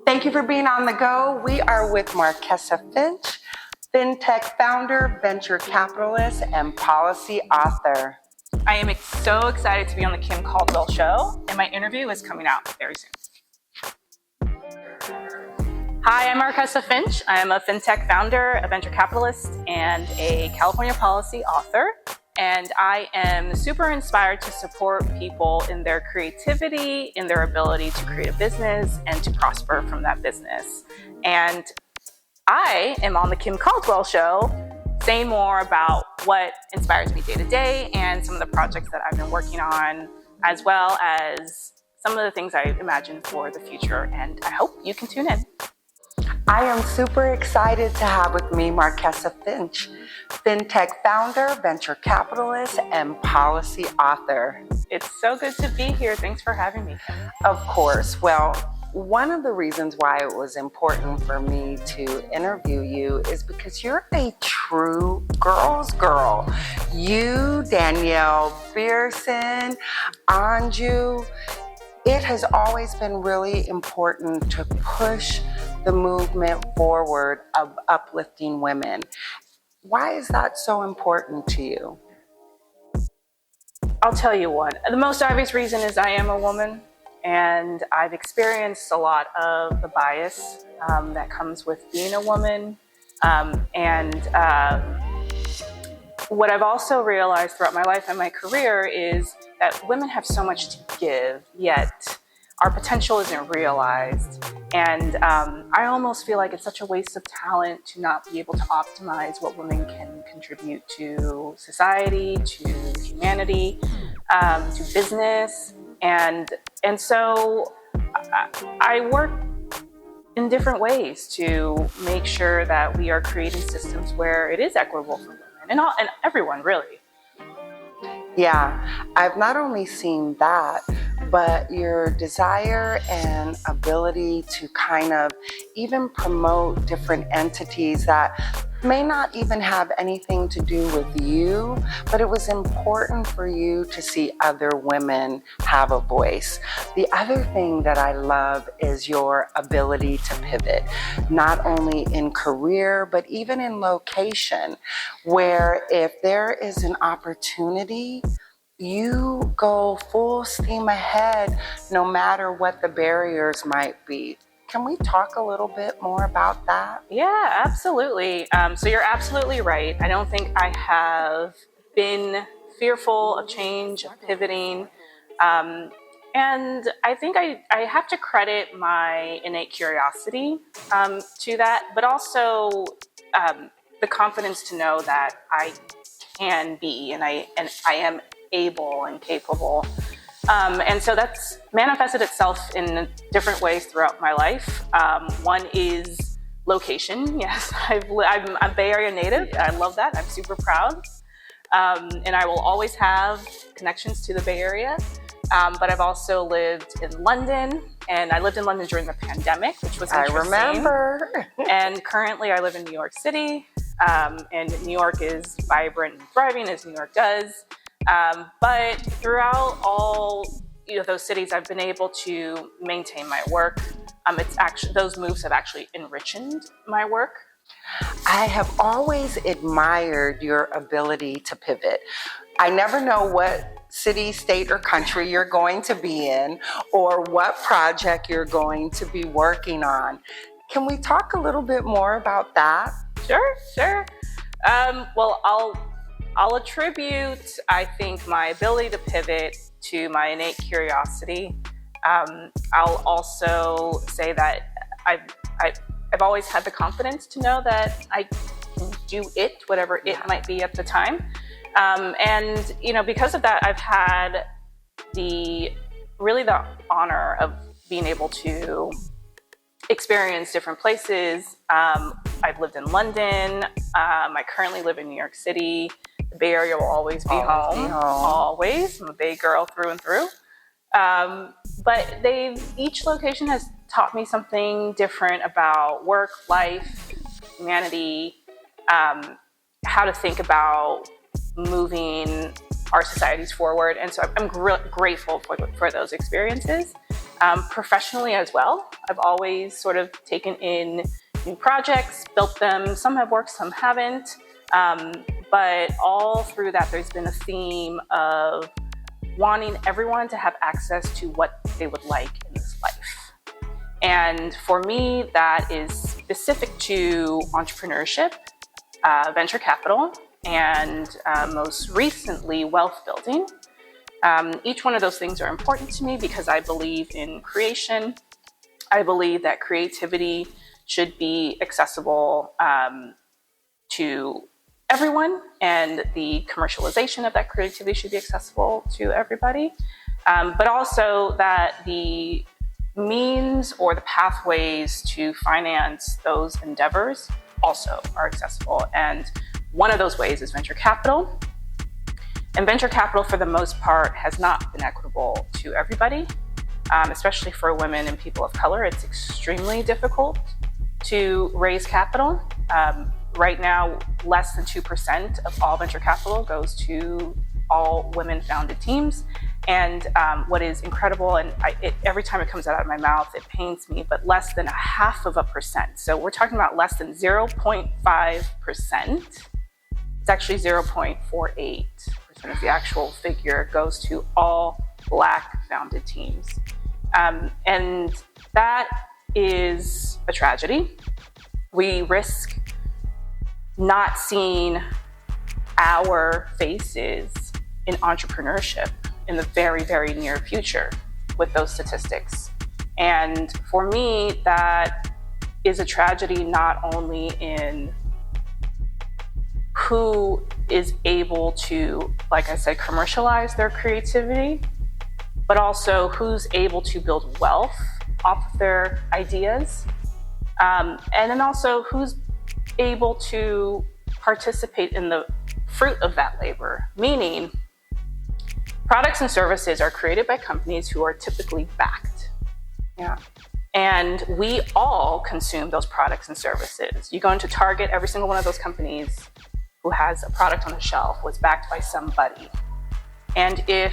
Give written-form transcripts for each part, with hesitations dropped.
Thank you for being on the go. We are with Marquesa Finch, fintech founder, venture capitalist, and policy author. I am so excited to be on the Kim Caldwell Show, and my interview is coming out very soon. Hi, I'm Marquesa Finch. I am a fintech founder, a venture capitalist, and a California policy author. And I am super inspired to support people in their creativity, in their ability to create a business and to prosper from that business. And I am on the Kim Caldwell Show, saying more about what inspires me day to day and some of the projects that I've been working on, as well as some of the things I imagine for the future. And I hope you can tune in. I am super excited to have with me Marquesa Finch, fintech founder, venture capitalist, and policy author. It's so good to be here. Thanks for having me. Of course. Well, one of the reasons why it was important for me to interview you is because you're a true girl's girl. You, Danielle Beerson, Anju, it has always been really important to push the movement forward of uplifting women. Why is that so important to you? I'll tell you what. The most obvious reason is I am a woman, and I've experienced a lot of the bias that comes with being a woman. What I've also realized throughout my life and my career is that women have so much to give, yet our potential isn't realized. And I almost feel like it's such a waste of talent to not be able to optimize what women can contribute to society, to humanity, to business. And so I work in different ways to make sure that we are creating systems where it is equitable for women and everyone, really. Yeah, I've not only seen that, but your desire and ability to kind of even promote different entities that may not even have anything to do with you, but it was important for you to see other women have a voice. The other thing that I love is your ability to pivot, not only in career, but even in location, where if there is an opportunity, you go full steam ahead, no matter what the barriers might be. Can we talk a little bit more about that? Yeah, absolutely. So you're absolutely right. I don't think I have been fearful of change, of pivoting. And I think I have to credit my innate curiosity to that, but also the confidence to know that I can be and I am able and capable. And so that's manifested itself in different ways throughout my life. One is location. Yes, I'm a Bay Area native. I love that. I'm super proud. And I will always have connections to the Bay Area. But I've also lived in London, and I lived in London during the pandemic, which was interesting. I remember. And currently I live in New York City. And New York is vibrant and thriving, as New York does. But throughout all those cities, I've been able to maintain my work. Those moves have actually enriched my work. I have always admired your ability to pivot. I never know what city, state, or country you're going to be in, or what project you're going to be working on. Can we talk a little bit more about that? Sure. Well, I'll attribute, I think, my ability to pivot to my innate curiosity. I'll also say that I've always had the confidence to know that I can do it, whatever it might be at the time. And because of that, I've had the honor of being able to experience different places. I've lived in London. I currently live in New York City. The Bay Area will always be home. Always. I'm a Bay girl through and through. But each location has taught me something different about work, life, humanity, how to think about moving our societies forward. And so I'm grateful for those experiences. Professionally as well, I've always sort of taken in new projects, built them. Some have worked, some haven't. But all through that, there's been a theme of wanting everyone to have access to what they would like in this life. And for me, that is specific to entrepreneurship, venture capital, and most recently, wealth building. Each one of those things are important to me because I believe in creation. I believe that creativity should be accessible to everyone, and the commercialization of that creativity should be accessible to everybody. But also that the means or the pathways to finance those endeavors also are accessible. And one of those ways is venture capital. And venture capital, for the most part, has not been equitable to everybody, especially for women and people of color. It's extremely difficult to raise capital. Right now, less than 2% of all venture capital goes to all women-founded teams. And what is incredible, and every time it comes out of my mouth, it pains me, but less than 0.5%. So we're talking about less than 0.5%. It's actually 0.48% of the actual figure goes to all Black-founded teams. And that is a tragedy. We risk not seeing our faces in entrepreneurship in the very, very near future with those statistics. And for me, that is a tragedy not only in who is able to, like I said, commercialize their creativity, but also who's able to build wealth off of their ideas. And then also who's able to participate in the fruit of that labor, meaning products and services are created by companies who are typically backed. Yeah. And we all consume those products and services. You go into Target, every single one of those companies who has a product on the shelf was backed by somebody. And if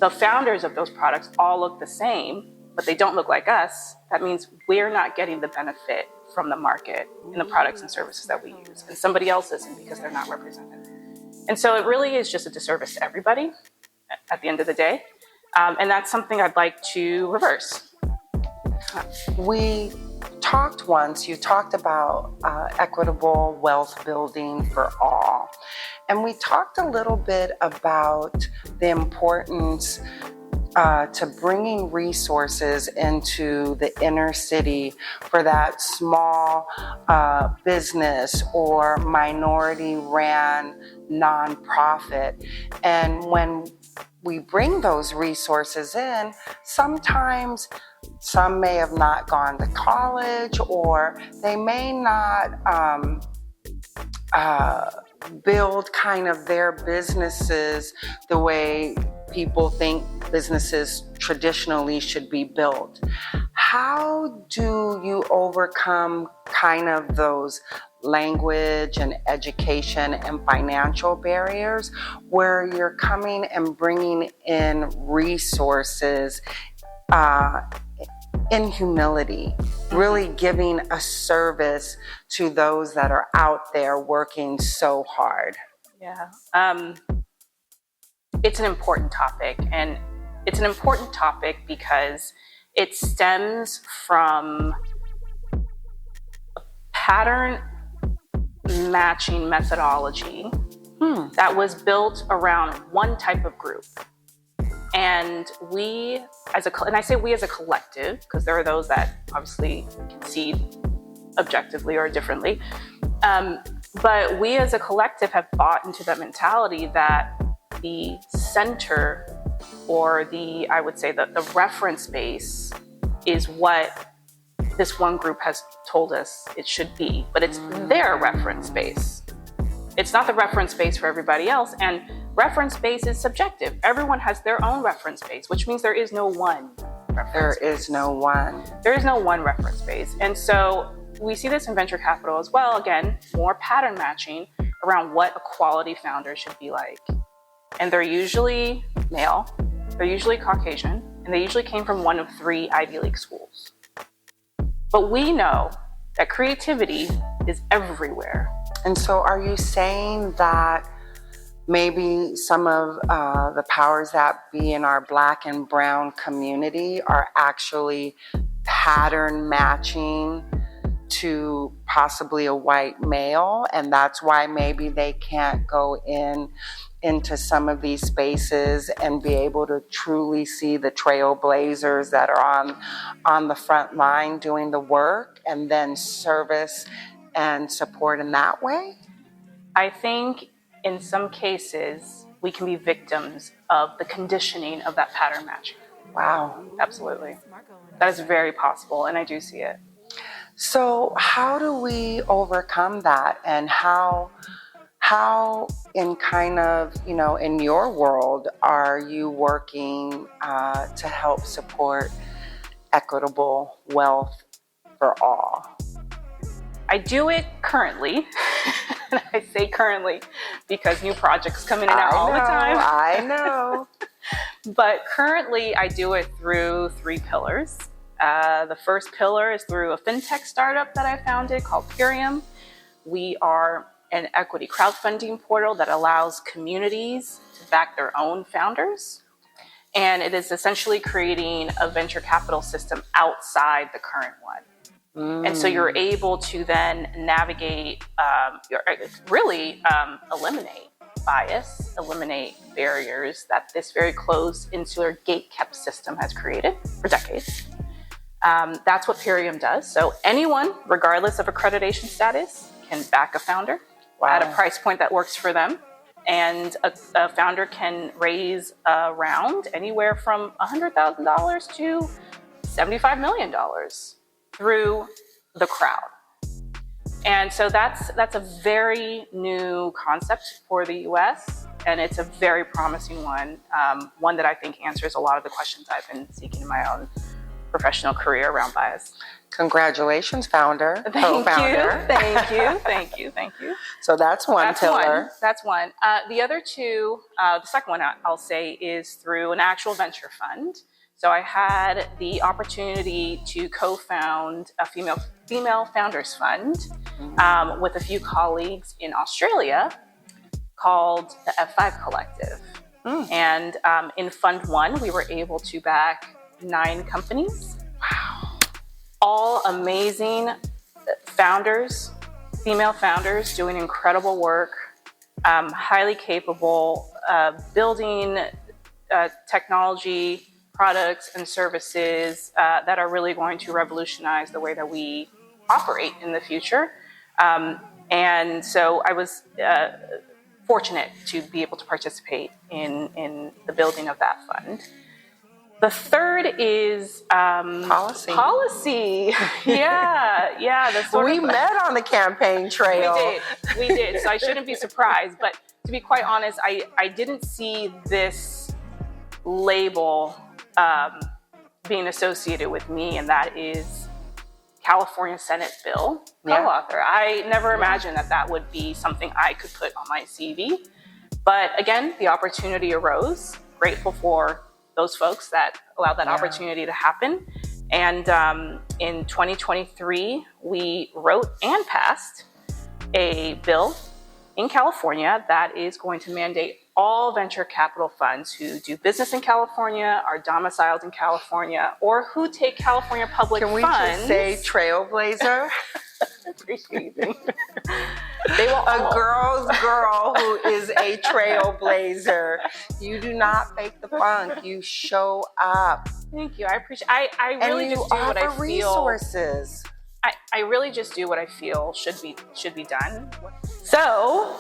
the founders of those products all look the same, but they don't look like us, that means we're not getting the benefit from the market in the products and services that we use. And somebody else isn't because they're not represented. And so it really is just a disservice to everybody at the end of the day. And that's something I'd like to reverse. We talked once, you talked about equitable wealth building for all. And we talked a little bit about the importance to bringing resources into the inner city for that small business or minority-ran nonprofit. And when we bring those resources in, sometimes some may have not gone to college, or they may not build kind of their businesses the way people think businesses traditionally should be built. How do you overcome kind of those language and education and financial barriers where you're coming and bringing in resources in humility, really giving a service to those that are out there working so hard? Yeah. It's an important topic, and it's an important topic because it stems from a pattern matching methodology that was built around one type of group. And we, and I say we as a collective, because there are those that obviously can see objectively or differently, but we as a collective have bought into that mentality that the center, or I would say the reference base, is what this one group has told us it should be, but it's their reference base. It's not the reference base for everybody else, and reference base is subjective. Everyone has their own reference base, which means there is no one reference base. There is no one. There is no one reference base. And so we see this in venture capital as well. Again, more pattern matching around what a quality founder should be like. And they're usually male, they're usually Caucasian, and they usually came from one of 3 Ivy League schools. But we know that creativity is everywhere. And so are you saying that maybe some of the powers that be in our Black and brown community are actually pattern matching to possibly a white male, and that's why maybe they can't go into some of these spaces and be able to truly see the trailblazers that are on the front line doing the work, and then service and support in that way? I think in some cases, we can be victims of the conditioning of that pattern matching. Wow. Absolutely. That is very possible, and I do see it. So how do we overcome that, and how in kind of, in your world are you working to help support equitable wealth for all? I do it currently. And I say currently because new projects come in and out all the time. I know. But currently I do it through 3 pillars. The first pillar is through a fintech startup that I founded called Purium. We are an equity crowdfunding portal that allows communities to back their own founders. And it is essentially creating a venture capital system outside the current one. And so you're able to then navigate, eliminate bias, eliminate barriers that this very closed, insular, gate-kept system has created for decades. That's what Purium does. So anyone, regardless of accreditation status, can back a founder at a price point that works for them. And a founder can raise a round anywhere from $100,000 to $75 million through the crowd. And so that's a very new concept for the US, and it's a very promising one, one that I think answers a lot of the questions I've been seeking in my own professional career around bias. Congratulations, founder, co-founder. Thank you. So that's one pillar. That's one. The other 2, the second one I'll say is through an actual venture fund. So I had the opportunity to co-found a female founders fund with a few colleagues in Australia called the F5 Collective. And in Fund 1, we were able to back 9 companies. Wow. All amazing founders, female founders doing incredible work, highly capable, building technology, products and services that are really going to revolutionize the way that we operate in the future. And so I was fortunate to be able to participate in the building of that fund. The third is policy. Yeah. We met on the campaign trail. We did. So I shouldn't be surprised. But to be quite honest, I didn't see this label being associated with me, and that is California Senate bill co-author. I never imagined that would be something I could put on my CV. But again, the opportunity arose. Grateful for those folks that allowed that opportunity to happen. And in 2023, we wrote and passed a bill in California that is going to mandate all venture capital funds who do business in California, are domiciled in California, or who take California public funds. Can we just say trailblazer? Appreciate it. A girl's girl who is a trailblazer. You do not fake the funk. You show up. Thank you. I appreciate. I really just do what I feel. Resources. I really just do what I feel should be done. So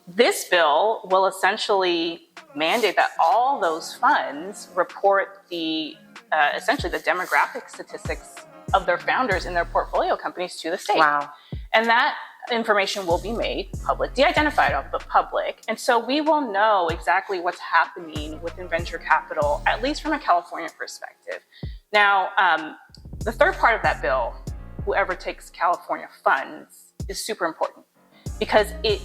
this bill will essentially mandate that all those funds report essentially the demographic statistics of their founders in their portfolio companies to the state. Wow. And that information will be made public, de-identified but public. And so we will know exactly what's happening within venture capital, at least from a California perspective. Now, the third part of that bill, whoever takes California funds, is super important because it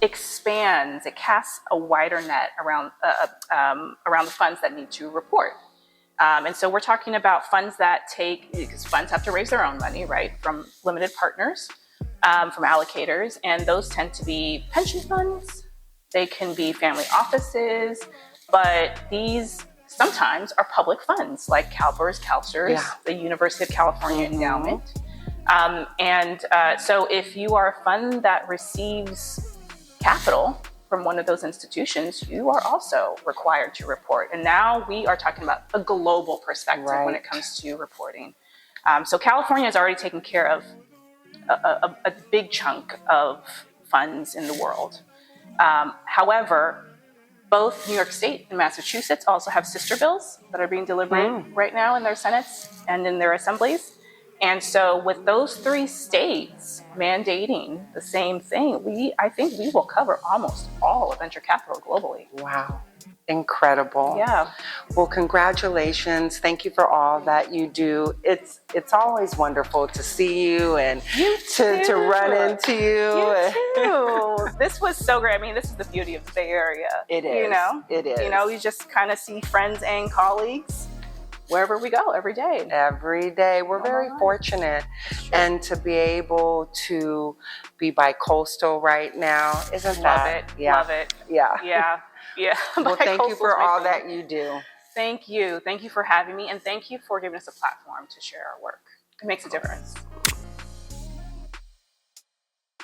expands, it casts a wider net around the funds that need to report. And so we're talking about funds that take, because funds have to raise their own money, right, from limited partners, from allocators, and those tend to be pension funds. They can be family offices, but these sometimes are public funds like CalPERS, CalSTRS, Yeah. the University of California Endowment. So if you are a fund that receives capital from one of those institutions, you are also required to report. And now we are talking about a global perspective when it comes to reporting. So California has already taken care of a big chunk of funds in the world. However, both New York State and Massachusetts also have sister bills that are being deliberated right now in their Senates and in their assemblies. And so with those three states mandating the same thing, I think we will cover almost all of venture capital globally. Wow. Incredible. Yeah. Well, congratulations. Thank you for all that you do. It's always wonderful to see you and to run into you. You too. This was so great. I mean, this is the beauty of the Bay Area. It is. It is. You know, you just kind of see friends and colleagues wherever we go every day. Every day. We're very fortunate. And to be able to be bi-coastal right now, isn't that? Love it. Yeah. Yeah. Yeah. Well, thank you for all that you do. Thank you. Thank you for having me. And thank you for giving us a platform to share our work. It makes a difference.